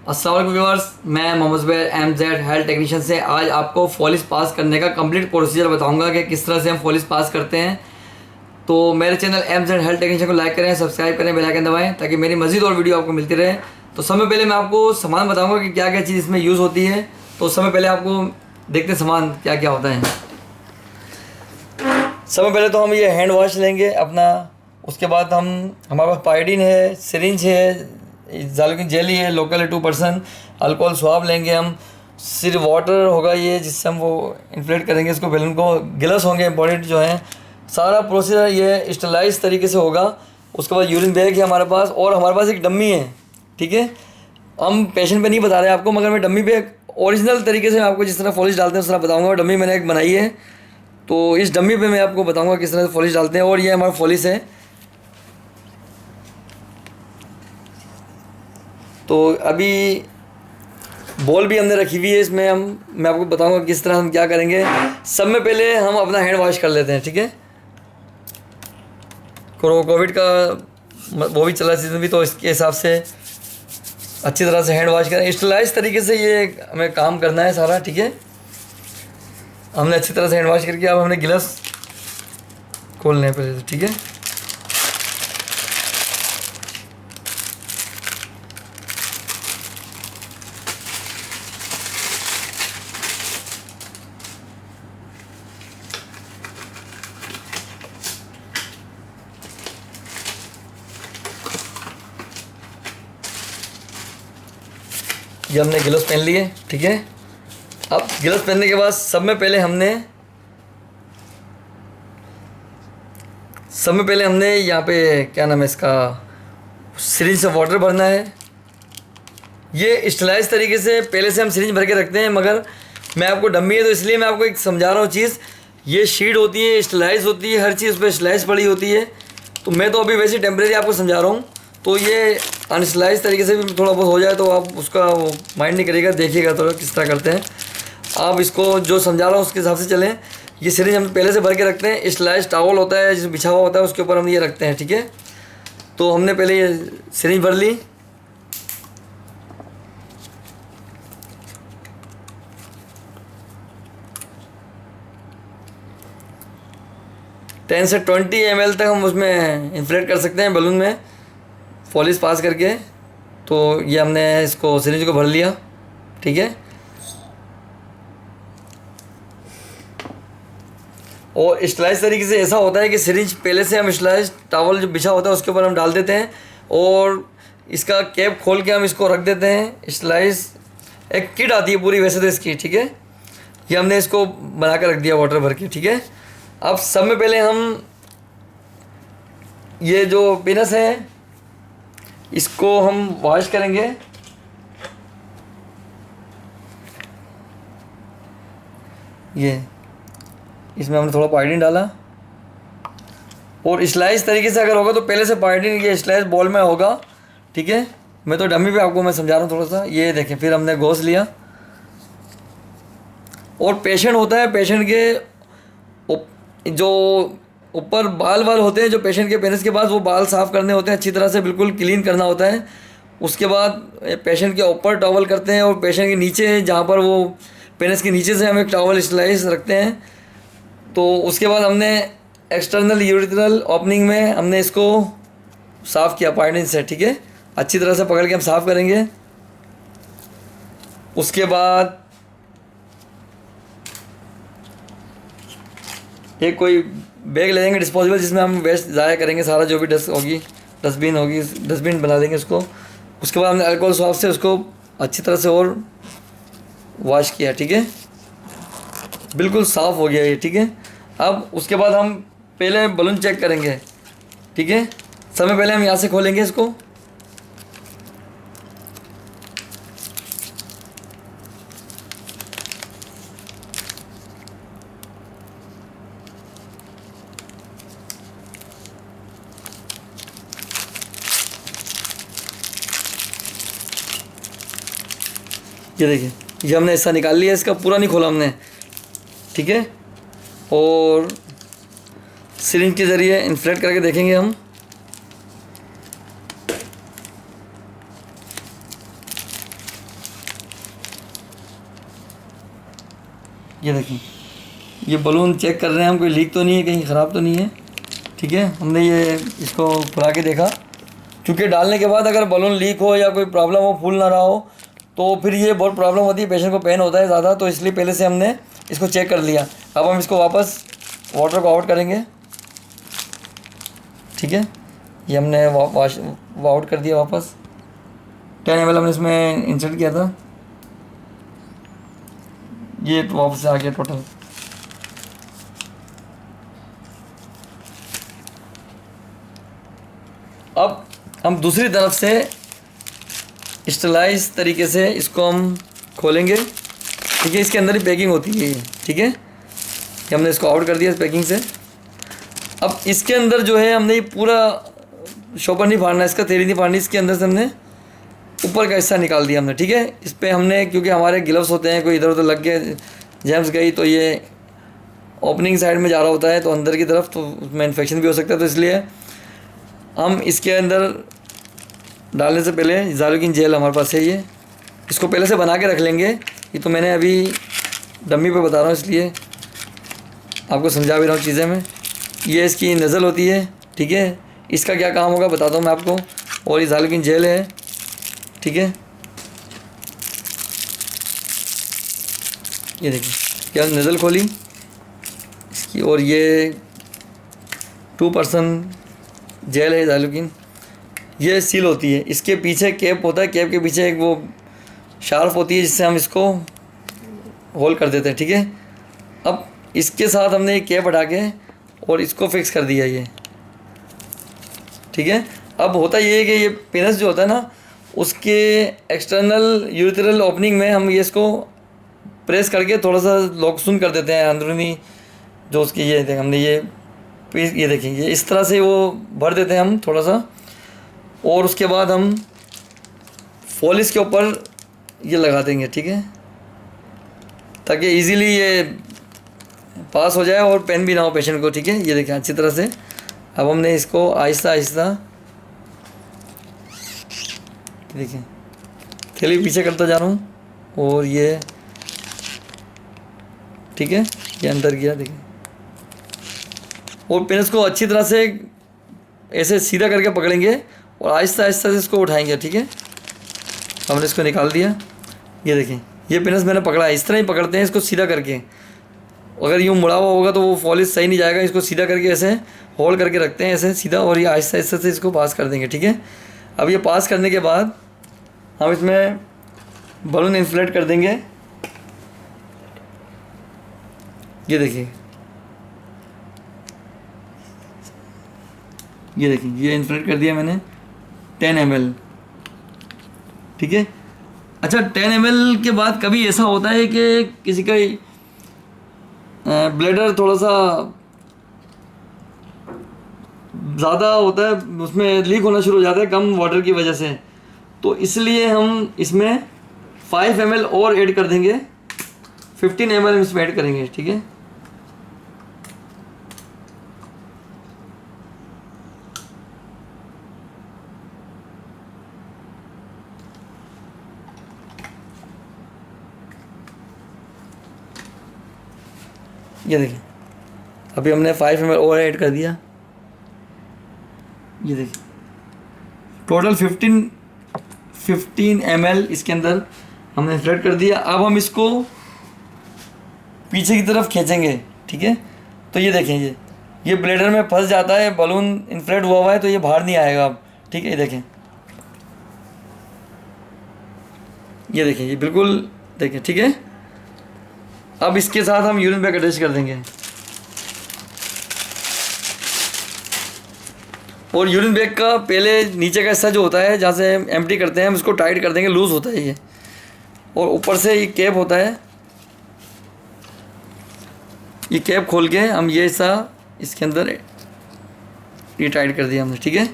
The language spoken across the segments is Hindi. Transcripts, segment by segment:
अस्सलाम वालेकुम व्यूअर्स, मैं Mohammad Zubair MZ health technician से आज आपको पॉलिश पास करने का कंप्लीट प्रोसीजर बताऊंगा कि किस तरह से हम पॉलिश पास करते हैं। तो मेरे चैनल MZ हेल्थ टेक्नीशियन को लाइक करें, सब्सक्राइब करें, बेल आइकन दबाएं ताकि मेरी मज़ीद और वीडियो आपको मिलती रहे। तो सबसे पहले मैं आपको सामान बताऊँगा कि क्या क्या चीज़ इसमें यूज़ होती है। तो सबसे पहले आपको देखते हैं सामान क्या क्या होता है। सबसे पहले तो हम ये हैंड वॉश लेंगे अपना, उसके बाद हमारे पास पायोडीन है, सिरिंज है, ज़ालुकिन जेली है, लोकल है 2%, अल्कोहल स्वाब लेंगे हम, सिर्फ वाटर होगा ये जिससे हम वो इन्फ्लेट करेंगे इसको बैलून को, गिलास होंगे इम्पोर्टेंट जो है। सारा प्रोसीजर ये स्टरलाइज तरीके से होगा। उसके बाद यूरिन बैग है हमारे पास और हमारे पास एक डम्मी है, ठीक है। हम पेशेंट पे नहीं बता रहे आपको, मगर मैं डम्मी पे ओरिजिनल तरीके से आपको जिस तरह पॉलिश डालते हैं उस तरह बताऊँगा। डम्मी मैंने एक बनाई है, तो इस डम्मी पे मैं आपको बताऊँगा किस तरह से पॉलिश डालते हैं। और ये हमारा पॉलिश है। तो अभी बॉल भी हमने रखी हुई है इसमें, मैं आपको बताऊंगा किस तरह हम क्या करेंगे। सब में पहले हम अपना हैंड वॉश कर लेते हैं, ठीक है। कोविड का वो भी चला सीजन भी, तो इसके हिसाब से अच्छी तरह से हैंड वॉश करें। स्टरलाइज तरीके से ये हमें काम करना है सारा, ठीक है। हमने अच्छी तरह से हैंड वॉश करके अब हमने गिलास खोलने हैं पहले, ठीक है। ये हमने गिलास पहन लिए, ठीक है। अब गिलास पहनने के बाद सब में पहले हमने यहाँ पे क्या नाम है इसका, सिरिंज से वाटर भरना है। ये स्टरलाइज तरीके से पहले से हम सिरिंज भर के रखते हैं, मगर मैं आपको डम्मी है तो इसलिए मैं आपको एक समझा रहा हूँ चीज़। ये शीट होती है, स्टरलाइज होती है, हर चीज़ पे स्टरलाइज पड़ी होती है। तो मैं तो अभी वैसे टेम्परेरी आपको समझा रहा हूँ। तो ये अनस्टरलाइज तरीके से भी थोड़ा बहुत हो जाए तो आप उसका वो माइंड नहीं करिएगा, देखिएगा थोड़ा किस तरह करते हैं आप। इसको जो समझा रहा हूँ उसके हिसाब से चलें। ये सिरिंज हम पहले से भर के रखते हैं। स्टरलाइज टॉवल होता है जिसमें बिछा हुआ होता है, उसके ऊपर हम ये रखते हैं, ठीक है। तो हमने पहले ये सिरिंज भर ली। से 20 ml तक हम उसमें इन्फ्लेट कर सकते हैं बलून में पॉलिश पास करके। तो ये हमने इसको सिरिंज को भर लिया, ठीक है। और स्टरलाइज तरीके से ऐसा होता है कि सिरिंज पहले से हम स्टरलाइज टॉवल जो बिछा होता है उसके ऊपर हम डाल देते हैं और इसका कैप खोल के हम इसको रख देते हैं। स्टरलाइज एक किट आती है पूरी वैसे तो इसकी, ठीक है। ये हमने इसको बना कर रख दिया वाटर भर के, ठीक है। अब सब में पहले हम ये जो पिनस है इसको हम वॉश करेंगे। ये इसमें हमने थोड़ा पायोडीन डाला और स्लाइस तरीके से अगर होगा तो पहले से पायोडीन ये स्लाइस बॉल में होगा, ठीक है। मैं तो डमी पे आपको मैं समझा रहा हूँ थोड़ा सा। ये देखें, फिर हमने गोश्त लिया और पेशेंट होता है, पेशेंट के जो ऊपर बाल होते हैं, जो पेशेंट के पेनिस के पास, वो बाल साफ़ करने होते हैं, अच्छी तरह से बिल्कुल क्लीन करना होता है। उसके बाद पेशेंट के ऊपर टॉवल करते हैं और पेशेंट के नीचे जहाँ पर वो पेनिस के नीचे से हम एक टॉवल स्टरलाइज रखते हैं। तो उसके बाद हमने एक्सटर्नल यूरिथ्रल ओपनिंग में हमने इसको साफ़ किया पायोडीन से, ठीक है। अच्छी तरह से पकड़ के हम साफ़ करेंगे। उसके बाद एक कोई बैग ले लेंगे डिस्पोजेबल, जिसमें हम वेस्ट ज़ाया करेंगे सारा, जो भी डस्ट होगी, डस्टबिन बना देंगे उसको। उसके बाद हमने अल्कोहल स्वाब से उसको अच्छी तरह से और वॉश किया, ठीक है। बिल्कुल साफ़ हो गया ये, ठीक है। अब उसके बाद हम पहले बलून चेक करेंगे, ठीक है। सबसे पहले हम यहाँ से खोलेंगे इसको। ये देखिए, ये हमने ऐसा निकाल लिया, इसका पूरा नहीं खोला हमने, ठीक है। और सिरिंज के ज़रिए इन्फ्लेट करके देखेंगे हम। ये देखिए, ये बलून चेक कर रहे हैं हम, कोई लीक तो नहीं है, कहीं ख़राब तो नहीं है। ठीक है, हमने ये इसको खुला के देखा, क्योंकि डालने के बाद अगर बलून लीक हो या कोई प्रॉब्लम हो, फूल ना रहा हो, तो फिर ये बहुत प्रॉब्लम होती है, पेशेंट को पेन होता है ज़्यादा, तो इसलिए पहले से हमने इसको चेक कर लिया। अब हम इसको वापस वाटर को आउट करेंगे। ठीक है, ये हमने वाश आउट कर दिया वापस। 10 ml हमने इसमें इंसर्ट किया था, ये वापस आ गया टोटल। अब हम दूसरी तरफ से स्टरलाइज तरीके से इसको हम खोलेंगे। ठीक है, इसके अंदर ही पैकिंग होती है ये। ठीक है, ये हमने इसको आउट कर दिया इस पैकिंग से। अब इसके अंदर जो है हमने ये पूरा शॉपर नहीं फाड़ना, इसका थैली नहीं फाड़नी, इसके अंदर से हमने ऊपर का हिस्सा निकाल दिया हमने। ठीक है, इस पर हमने, क्योंकि हमारे ग्लव्स होते हैं, कोई इधर उधर लग गए, जैम्स गई, तो ये ओपनिंग साइड में जा रहा होता है, तो अंदर की तरफ, तो उसमें इन्फेक्शन भी हो सकता है। तो इसलिए हम इसके अंदर डालने से पहले ज़ाइलोकिन जेल हमारे पास है, ये इसको पहले से बना के रख लेंगे। ये तो मैंने अभी डम्मी पे बता रहा हूँ, इसलिए आपको समझा भी रहा हूँ चीज़ें में। ये इसकी नज़ल होती है। ठीक है, इसका क्या काम होगा बताता हूँ मैं आपको। और ये ज़ाइलोकिन जेल है। ठीक है, ये देखिए, क्या नज़ल खोली इसकी, और ये 2% जेल है ज़ाइलोकिन। ये सील होती है, इसके पीछे कैप होता है, कैप के पीछे एक वो शार्प होती है, जिससे हम इसको होल कर देते हैं। ठीक है, अब इसके साथ हमने ये कैप हटा के और इसको फिक्स कर दिया ये। ठीक है, अब होता ये है कि ये पेनिस जो होता है ना, उसके एक्सटर्नल यूरिथ्रल ओपनिंग में हम ये इसको प्रेस करके थोड़ा सा लॉकसून कर देते हैं, अंदरूनी जो उसकी, ये देखें हमने ये देखिए, ये इस तरह से वो भर देते हैं हम थोड़ा सा। और उसके बाद हम फॉलिस के ऊपर ये लगा देंगे। ठीक है, ताकि इजीली ये पास हो जाए और पेन भी ना हो पेशेंट को। ठीक है, ये देखें अच्छी तरह से। अब हमने इसको आहिस्ता आहिस्ता, देखिए थैली पीछे करता जा रहा हूँ, और ये ठीक है, ये अंदर गया देखिए। और पेनिस को अच्छी तरह से ऐसे सीधा करके पकड़ेंगे और आहिस्ता आहिस्ता से इसको उठाएंगे। ठीक है, हमने इसको निकाल दिया। ये देखें, ये पेनिस मैंने पकड़ा है, इस तरह ही पकड़ते हैं इसको सीधा करके। अगर यूँ मुड़ा हुआ होगा तो वो फॉलिस सही नहीं जाएगा। इसको सीधा करके ऐसे होल्ड करके रखते हैं ऐसे सीधा, और ये आहिस्ता आहिस्ता से इसको पास कर देंगे। ठीक है, अब ये पास करने के बाद हम इसमें बलून इन्फ्लेट कर देंगे। ये देखिए, ये देखिए, ये इन्फ्लेट कर दिया मैंने 10 ml। ठीक है, अच्छा 10 ml के बाद कभी ऐसा होता है कि किसी का ब्लैडर थोड़ा सा ज़्यादा होता है, उसमें लीक होना शुरू हो जाता है कम वाटर की वजह से, तो इसलिए हम इसमें 5 ml और ऐड कर देंगे, 15 ml इसमें ऐड करेंगे। ठीक है, ये देखिए, अभी हमने 5 ml और ऐड कर दिया। ये देखिए, टोटल 15 ml इसके अंदर हमने इन्फ्लेट कर दिया। अब हम इसको पीछे की तरफ खींचेंगे। ठीक है, तो ये देखें, ये ब्लेडर में फंस जाता है, बलून इन्फ्लेट हुआ है तो ये बाहर नहीं आएगा अब। ठीक है, ये देखें, ये देखें, ये बिल्कुल देखें। ठीक है, अब इसके साथ हम यूरिन बैग अटैच कर देंगे, और यूरिन बैग का पहले नीचे का हिस्सा जो होता है जहाँ से एम्प्टी करते हैं हम इसको टाइट कर देंगे, लूज़ होता है ये, और ऊपर से ये कैप होता है, ये कैप खोल के हम ये हिस्सा इसके अंदर ये टाइट कर दिया हमने। ठीक है,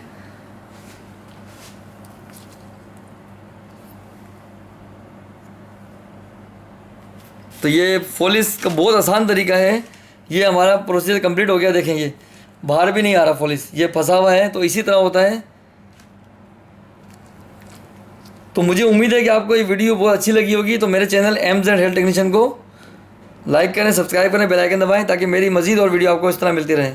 तो ये फॉलिस का बहुत आसान तरीका है। ये हमारा प्रोसीजर कंप्लीट हो गया। देखें, ये बाहर भी नहीं आ रहा फॉलिस, ये फंसा हुआ है, तो इसी तरह होता है। तो मुझे उम्मीद है कि आपको ये वीडियो बहुत अच्छी लगी होगी। तो मेरे चैनल MZ हेल्थ टेक्नीशियन को लाइक करें, सब्सक्राइब करें, बेल आइकन दबाएं ताकि मेरी मज़ीद और वीडियो आपको इस तरह मिलती रहे।